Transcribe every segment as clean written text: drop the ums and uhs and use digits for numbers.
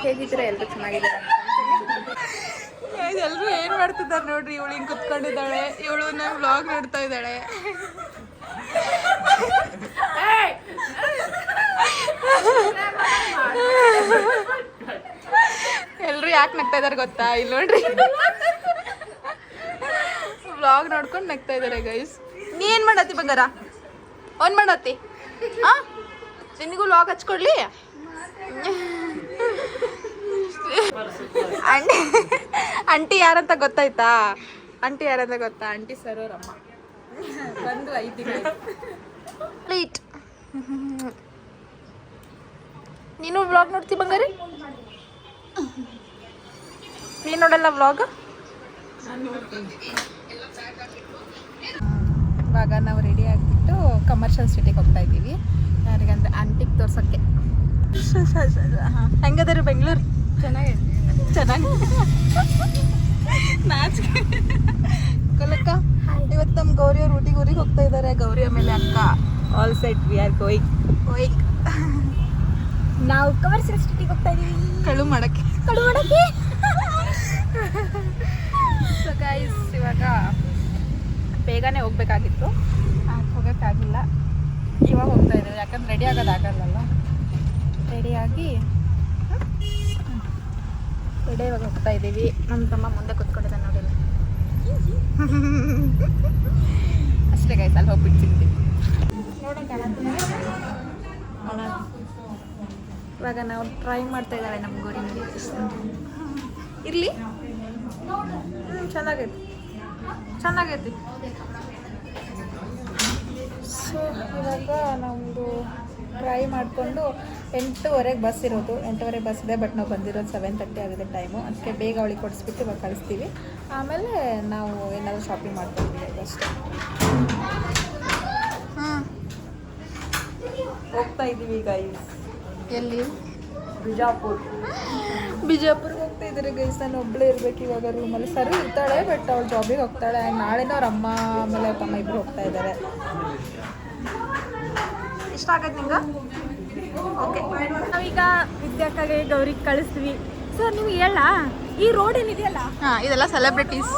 ಹೇಗಿದ್ದೀರಾ? ಎಲ್ಲರೂ ಚೆನ್ನಾಗಿದ್ದಾರೆ. ಎಲ್ಲರೂ ಏನು ಮಾಡ್ತಿದ್ದಾರೆ ನೋಡ್ರಿ. ಇವಳು ಹಿಂಗೆ ಕುತ್ಕೊಂಡಿದ್ದಾಳೆ, ಇವಳು ನಮ್ಮ ವ್ಲಾಗ್ ನೋಡ್ತಾ ಇದ್ದಾಳೆ. ಎಲ್ಲರೂ ಯಾಕೆ ನಗ್ತಾ ಇದ್ದಾರೆ ಗೊತ್ತಾ? ಇಲ್ಲಿ ನೋಡ್ರಿ, ವ್ಲಾಗ್ ನೋಡ್ಕೊಂಡು ನಗ್ತಾ ಇದ್ದಾರೆ ಗೈಸ್. ನೀ ಏನು ಮಾಡತ್ತಿ ಬಂಗಾರ? ಆನ್ ಮಾಡತ್ತಿ? ಹಾಂ, ನಿನಗೂ ವ್ಲಾಗ್ ಹಚ್ಕೊಡ್ಲಿ? ಆಂಟಿ ಯಾರಂತ ಗೊತ್ತಾಯ್ತಾ? ಆಂಟಿ ಯಾರಂತ ಗೊತ್ತಾ? ಆಂಟಿ ಸರೋರಮ್ಮ ಬಂದು 5 ತಿಂಗಳು ಲೀಟ್. ನೀನು ವ್ಲಾಗ್ ನೋಡ್ತಿ ಬಂಗಾರಿ? ನೀನು ನೋಡಲ್ಲ ವ್ಲಾಗ್? ಇವಾಗ ನಾವು ರೆಡಿ ಆಗಿಬಿಟ್ಟು ಕಮರ್ಷಿಯಲ್ ಸಿಟಿಗೆ ಹೋಗ್ತಾ ಇದ್ದೀವಿ. ಯಾರಿಗಂದ್ರೆ ಆಂಟಿಗೆ ತೋರ್ಸೋಕ್ಕೆ. ಹೆಂಗದರು ಬೆಂಗಳೂರು? ಚೆನ್ನಾಗಿ ನಾಚಿಕೆ ಕಲಕ್ಕ. ಇವತ್ತು ನಮ್ಮ ಗೌರಿಯವ್ರು ಊರಿಗೆ ಹೋಗ್ತಾ ಇದ್ದಾರೆ. ಗೌರಿ ಆಮೇಲೆ ಅಕ್ಕ. All set, we are going. ನಾವು ಕಮರ್ಷಿಯಲ್ ಸಿಟಿಗೆ ಹೋಗ್ತಾ ಇದೀವಿ. ಕಳು ಮಾಡಕ್ಕೆ ಸೊ ಗೈಸ್, ಇವಾಗ ಬೇಗನೆ ಹೋಗ್ಬೇಕಾಗಿತ್ತು, ಹೋಗೋಕ್ಕಾಗಿಲ್ಲ. ಇವಾಗ ಹೋಗ್ತಾ ಇದ್ದೀವಿ, ಯಾಕಂದ್ರೆ ರೆಡಿ ಆಗೋದಾಗಲ್ಲ. ರೆಡಿಯಾಗಿ ಇವಾಗ ಹೋಗ್ತಾ ಇದ್ದೀವಿ. ನಮ್ಮ ತಮ್ಮ ಮುಂದೆ ಕೂತ್ಕೊಂಡಿದ್ದಾನೆ ನೋಡಿಲ್ಲ ಅಷ್ಟೇ ಗೈಸ್. ಅಲ್ಲಿ ಹೋಗ್ಬಿಟ್ಟು ಸಿಗ್ತೀವಿ. ಇವಾಗ ನಾವು ಟ್ರೈ ಮಾಡ್ತಾ ಇದ್ದಾರೆ ನಮ್ಮ ಗೋರಿಗೆ. ಇರಲಿ, ಚೆನ್ನಾಗೈತಿ. ಸೊ ಇವಾಗ ನಮ್ಮದು ಟ್ರೈ ಮಾಡಿಕೊಂಡು 8:30 ಬಸ್ ಇರೋದು. 8:30 ಬಸ್ ಇದೆ, ಬಟ್ ನಾವು ಬಂದಿರೋದು 7:30 ಆಗಿದೆ ಟೈಮು. ಅದಕ್ಕೆ ಬೇಗ ಅವಳಿಗೆ ಕೊಡಿಸ್ಬಿಟ್ಟು ಇವಾಗ ಕಳಿಸ್ತೀವಿ. ಆಮೇಲೆ ನಾವು ಏನಾದರೂ ಶಾಪಿಂಗ್ ಮಾಡ್ಕೊಳ್ತೀವಿ ಅಷ್ಟೇ. ಹೋಗ್ತಾ ಇದ್ದೀವಿ ಗೈಸ್. ಎಲ್ಲಿ? ಬಿಜಾಪುರ್ಗೆ ಹೋಗ್ತಾ ಇದ್ದಾರೆ ಗೈಸ್. ನಾನು ಒಬ್ಬಳೇ ಇರ್ಬೇಕು ಇವಾಗ ರೂಮಲ್ಲಿ. ಸರಿ ಇರ್ತಾಳೆ, ಬಟ್ ಅವಳು ಜಾಬಿಗೆ ಹೋಗ್ತಾಳೆ. ನಾಳೆನೂ ಅವ್ರ ಅಮ್ಮ ಆಮೇಲೆ ಅವ್ರ ತಮ್ಮ ಇಬ್ಬರು ಹೋಗ್ತಾ ಇದ್ದಾರೆ. ಇಷ್ಟ ಆಗತ್ತೆ ನಿಂಗೆ? ಓಕೆ, ನಾವೀಗ ವಿದ್ಯಾಕಾಗೆ ಗೌರಿಗೆ ಕಳಿಸ್ತೀವಿ. ಸರ್ ನಿಮ್ಗೆ ಹೇಳ, ಈ ರೋಡ್ ಏನಿದೆಯಲ್ಲ, ಇದೆಲ್ಲ ಸೆಲೆಬ್ರಿಟೀಸ್.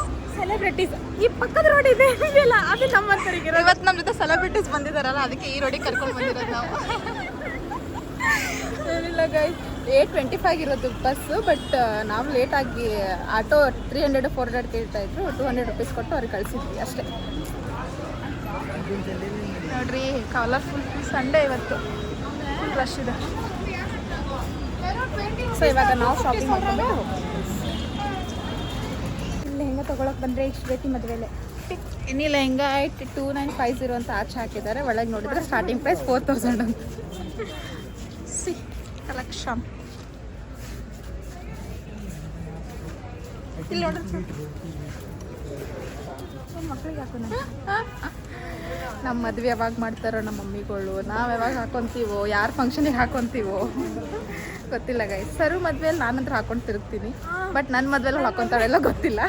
ಈ ಪಕ್ಕದ ರೋಡ್ ಇದೆಯಲ್ಲ, ಅದು ನಮ್ಮಂತರಿಗೆ. ಇವತ್ತು ನಮ್ಮ ಜೊತೆ ಸೆಲೆಬ್ರಿಟೀಸ್ ಬಂದಿದ್ದಾರಲ್ಲ, ಅದಕ್ಕೆ ಈ ರೋಡಿಗೆ ಕರ್ಕೊಂಡು ಬಂದಿರೋದು ನಾವು. ಏನಿಲ್ಲ ಗೈಸ್, 8:25 ಇರೋದು ಬಸ್ಸು. ಬಟ್ ನಾವು ಲೇಟಾಗಿ ಆಟೋ 300-400 ಕೇಳ್ತಾಯಿದ್ರು. 200 ರೂಪೀಸ್ ಕೊಟ್ಟು ಅವ್ರಿಗೆ ಕಳಿಸಿದ್ವಿ ಅಷ್ಟೇ. ನೋಡ್ರಿ, ಕಲರ್ಫುಲ್ ಸಂಡೇ ಇವತ್ತು, ಫುಲ್ ರಶ್ ಇದೆ. ಸೊ ಇವಾಗ ನಾವು ಶಾಪಿಂಗ್ ಮಾಡ್ಕೊಂಡು ಲೆಹಂಗಾ ತೊಗೊಳಕ್ಕೆ ಬಂದರೆ ಇಷ್ಟು ರೇತಿ ಮದುವೆಲೆ. ಇನ್ನಿ ಲೆಹಂಗಾ 2950 ಅಂತ ಆಚೆ ಹಾಕಿದ್ದಾರೆ. ಒಳಗೆ ನೋಡಿದ್ರೆ ಸ್ಟಾರ್ಟಿಂಗ್ ಪ್ರೈಸ್ 4000 ಅಂತ. ಸಿ ಕಲೆಕ್ಷನ್ ಇಲ್ಲಿ ನೋಡ್ರಿ. ಮಕ್ಕಳಿಗೆ ಹಾಕೋಣ. ನಮ್ಮ ಮದುವೆ ಯಾವಾಗ ಮಾಡ್ತಾರೋ ನಮ್ಮ ಮಮ್ಮಿಗಳು, ನಾವು ಯಾವಾಗ ಹಾಕೊತೀವೋ, ಯಾರು ಫಂಕ್ಷನಿಗೆ ಹಾಕೊತೀವೋ ಗೊತ್ತಿಲ್ಲ ಗೈಸ್. ಸರು ಮದುವೆಯಲ್ಲಿ ನಾನಂತ್ರ ಹಾಕೊಂಡು ತಿರುಗ್ತೀನಿ, ಬಟ್ ನನ್ನ ಮದುವೆಲ್ಲ ಹಾಕೊತಾಳೆಲ್ಲ ಗೊತ್ತಿಲ್ಲ.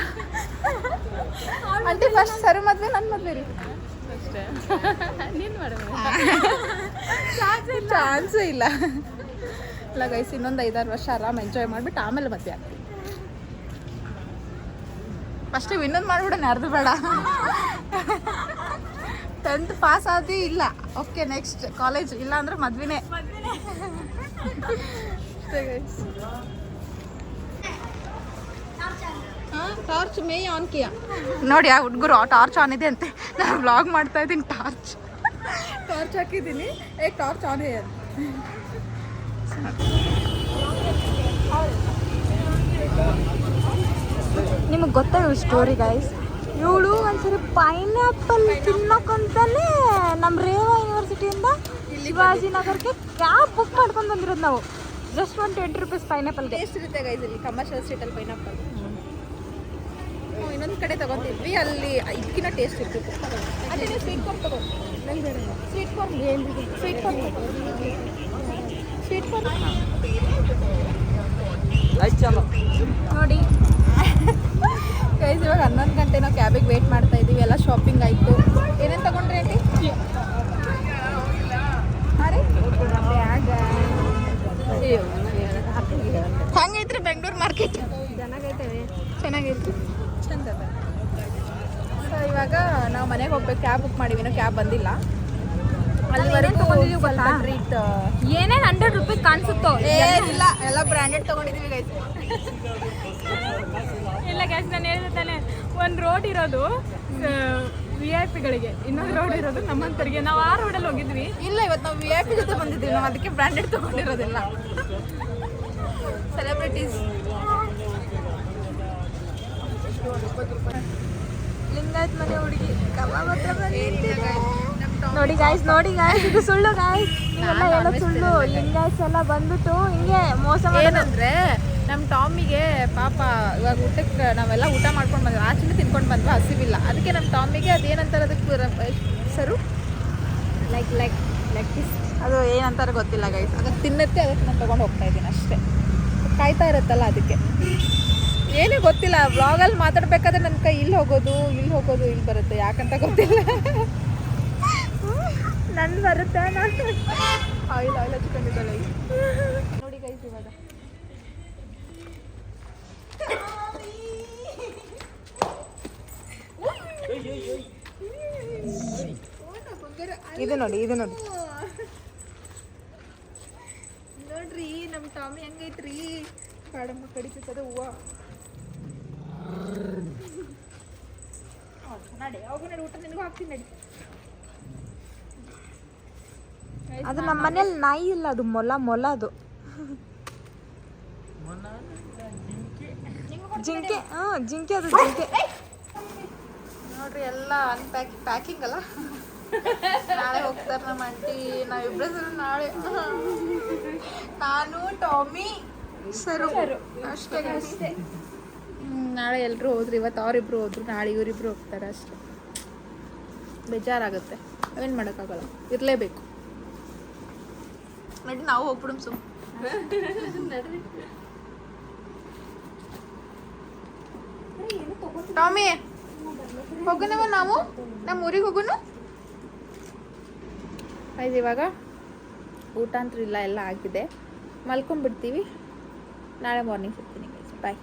ಆಂಟಿ ಫಸ್ಟ್ ಸರು ಮದುವೆ, ನನ್ನ ಮದುವೆ ರೀ ಅಷ್ಟೇ. ನೀನು ಮಾಡಬೇಕು, ಚಾನ್ಸೇ ಇಲ್ಲ ಗೈಸ್. ಇನ್ನೊಂದು 5-6 ವರ್ಷ ಆರಾಮ್ ಎಂಜಾಯ್ ಮಾಡಿಬಿಟ್ಟು ಆಮೇಲೆ ಮದುವೆ ಆಗ್ತೀವಿ. ಫಸ್ಟಿಗೆ ಇನ್ನೊಂದು ಮಾಡಿಬಿಡೋಣ, ಯಾರ್ದು ಬೇಡ. 10th ಪಾಸ್ ಆದಿ ಇಲ್ಲ, ಓಕೆ ನೆಕ್ಸ್ಟ್ ಕಾಲೇಜ್, ಇಲ್ಲ ಅಂದ್ರೆ ಮದ್ವೆನೇ. ಟಾರ್ಚ್ ಮೇ ಆನ್ ಕಿಯಾ ನೋಡಿ. ಆ ಹುಡುಗರು ಟಾರ್ಚ್ ಆನ್ ಇದೆ ಅಂತೆ. ನಾನು ವ್ಲಾಗ್ ಮಾಡ್ತಾ ಇದ್ದೀನಿ. ಟಾರ್ಚ್ ಹಾಕಿದ್ದೀನಿ. ಟಾರ್ಚ್ ಆನ್ ಇದೆ. ನಿಮಗೆ ಗೊತ್ತಾ ಇವ್ ಸ್ಟೋರಿ ಗೈಸ್? ಇವಳು ಒಂದ್ಸರಿ ಪೈನಾಪಲ್ ತಿನ್ನೋಕ್ಕಂತಾನೆ ನಮ್ಮ ರೇವಾ ಯೂನಿವರ್ಸಿಟಿಯಿಂದ ಶಿವಾಜಿನಗರಕ್ಕೆ ಕ್ಯಾಬ್ ಬುಕ್ ಮಾಡ್ಕೊಂಡು ಬಂದಿರೋದು ನಾವು. Just 120 rupees pineapple. ಟೇಸ್ಟ್ ಇರುತ್ತೆ ಗೈಸ್ ಇಲ್ಲಿ ಕಮರ್ಷಿಯಲ್ ಸ್ಟ್ರೀಟಲ್ಲಿ ಪೈನಾಪಲ್. ಇನ್ನೊಂದು ಕಡೆ ತಗೊತಿದ್ವಿ, ಅಲ್ಲಿ ಇದಕ್ಕಿಂತ ಟೇಸ್ಟ್ ಇರ್ತಿತ್ತು. ಅದೇ ಸ್ವೀಟ್ ಕಾರ್ನ್ ತಗೋ. ಸ್ವೀಟ್ ಕಾರ್ನ್ ನೋಡಿ ಗೈಸ್, ಇವಾಗ 11 ಗಂಟೆ ನಾವು ಕ್ಯಾಬಿಗೆ ವೇಟ್ ಮಾಡ್ತಾ ಇದ್ದೀವಿ. ಎಲ್ಲ ಶಾಪಿಂಗ್ ಆಯಿತು. ಏನೇನು ತಗೊಂಡ್ರಿ ಆಂಟಿ? ಬ್ಯಾಗ ಹೆಂಗೆ ನಾವು ಮನೆಗೆ ಹೋಗ್ಬೇಕು, ಕ್ಯಾಬ್ ಬುಕ್ ಮಾಡಿವಿ, ಇನ್ನೂ ಕ್ಯಾಬ್ ಬಂದಿಲ್ಲ. ಅಲ್ಲಿವರೆಗೂ ತಗೊಂಡಿದ್ದೀವಿ ಗೊತ್ತಾ? ಟ್ರೀಟ್ ಏನೇನು 100 ರೂಪಾಯಿ ಕಾಣಿಸುತ್ತೋ ಇಲ್ಲ, ಎಲ್ಲ ಬ್ರ್ಯಾಂಡೆಡ್ ತೊಗೊಂಡಿದ್ದೀವಿ ಗೈಸ್. ಇಲ್ಲ ಗ್ಯಾಸ್, ನಾನು ಹೇಳಿದೆ ತಾನೆ, ಒಂದು ರೋಡ್ ಇರೋದು VIP ಗಳಿಗೆ, ಇನ್ನೊಂದು ರೋಡ್ ಇರೋದು ನಮ್ಮಂತರಿಗೆ. ನಾವು ಆ ರೋಡಲ್ಲಿ ಹೋಗಿದ್ವಿ. ಇಲ್ಲ, ಇವತ್ತು ನಾವು VIP ಜೊತೆ ಬಂದಿದ್ದೀವಿ, ನಾವು ಅದಕ್ಕೆ ಬ್ರ್ಯಾಂಡೆಡ್ ತೊಗೊಂಡಿರೋದಿಲ್ಲ. ಸೆಲೆಬ್ರಿಟೀಸ್. ಲಿಂಗಾಯತ್ ಮನೆ ಹುಡುಗಿ ಕಬಾಬ್ ಹತ್ರ ಬಂದಿದ್ದೀವಿ. ನೋಡಿ ಗಾಯ್ಸ್, ನೋಡಿ ಗಾಯ್ಸ್, ಇದು ಸುಳ್ಳು ಗಾಯ್ಸ್, ಇವೆಲ್ಲ ಹೇಳೋದು ಸುಳ್ಳು. ಲಿಂಗಾಯತ್ಸ್ ಎಲ್ಲ ಬಂದ್ಬಿಟ್ಟು ಹಿಂಗೆ ಮೋಸ ಏನಂದ್ರೆ ನಮ್ಮ ಟಾಮಿಗೆ ಪಾಪ ಇವಾಗ ಊಟಕ್ಕೆ ನಾವೆಲ್ಲ ಊಟ ಮಾಡ್ಕೊಂಡು ಬಂದ್ವಿ, ಆಚೆನೇ ತಿನ್ಕೊಂಡು ಬಂದ್ವಿ, ಹಸಿವಿಲ್ಲ. ಅದಕ್ಕೆ ನಮ್ಮ ಟಾಮಿಗೆ ಅದೇನಂತಾರೆ ಅದಕ್ಕೆ ಸರು ಲೈಕ್ ದಿಸ್, ಅದು ಏನಂತಾರೆ ಗೊತ್ತಿಲ್ಲ ಗೈಸ್. ಅದಕ್ಕೆ ತಿನ್ನುತ್ತೆ, ಅದಕ್ಕೆ ನಾನು ತೊಗೊಂಡು ಹೋಗ್ತಾ ಇದ್ದೀನಿ ಅಷ್ಟೇ. ಕಾಯ್ತಾ ಇರುತ್ತಲ್ಲ ಅದಕ್ಕೆ. ಏನೂ ಗೊತ್ತಿಲ್ಲ, ವ್ಲಾಗಲ್ಲಿ ಮಾತಾಡ್ಬೇಕಾದ್ರೆ ನನ್ನ ಕೈ ಇಲ್ಲಿ ಹೋಗೋದು ಇಲ್ಲಿ ಬರುತ್ತೆ, ಯಾಕಂತ ಗೊತ್ತಿಲ್ಲ. ನಂದು ಬರುತ್ತೆ, ನಾನು ಆಯಿಲ್ ಹಚ್ಕೊಂಡಿದ್ದಾಳೆ ನೋಡಿ ಗೈಸ್. ಇವಾಗ ಇದು ನೋಡಿ ನೋಡ್ರಿ ನಮ್ಮ ಟಾಮಿ ಹೆಂಗೈತ್ರಿ. ಕಾಡಮ್ಮ ಕಡಿತದ ಹೂವು. ನಡಿ ನಡಿ, ಊಟ ನಿನಗೂ ಹಾಕ್ತೀನಿ ನಡಿ. ಅದು ನಮ್ಮ ಮನೇಲಿ ನಾಯಿ ಇಲ್ಲ, ಅದು ಮೊಲ ಅದು ಜಿಂಕೆ. ಜಿಂಕೆ ಅದು ಜಿಂಕೆ. ನೋಡ್ರಿ ಎಲ್ಲ ಪ್ಯಾಕಿಂಗ್ ಅಲ್ಲ. ನಾಳೆ ಹೋಗ್ತಾರೆ ನಮ್ಮ ಆಂಟಿ, ನಾವಿಬ್ಬರು ನಾಳೆ. ನಾನು ಟಾಮಿ ಸರು ಅಷ್ಟೇ. ನಾಳೆ ಎಲ್ಲರೂ ಹೋದ್ರಿ, ಇವತ್ತು ಅವರಿಬ್ರು ಹೋದ್ರು, ನಾಳೆ ಇವರಿಬ್ರು ಹೋಗ್ತಾರೆ ಅಷ್ಟೇ. ಬೇಜಾರಾಗುತ್ತೆ, ಅವೇನು ಮಾಡೋಕ್ಕಾಗಲ್ಲ, ಇರಲೇಬೇಕು. ನಡಿ ನಾವು ಹೋಗ್ಬಿಡು ಸುಮ್. ಟಾಮಿ ಹೋಗೋಣವ, ನಾವು ನಮ್ಮ ಊರಿಗೆ ಹೋಗೋಣ. ಆಯ್ತು, ಇವಾಗ ಊಟ ಅಂತೂ ಇಲ್ಲ, ಎಲ್ಲ ಆಗಿದೆ. ಮಲ್ಕೊಂಡ್ಬಿಡ್ತೀವಿ. ನಾಳೆ ಮಾರ್ನಿಂಗ್ ಸಿಗ್ತೀನಿ. ಬಾಯ್.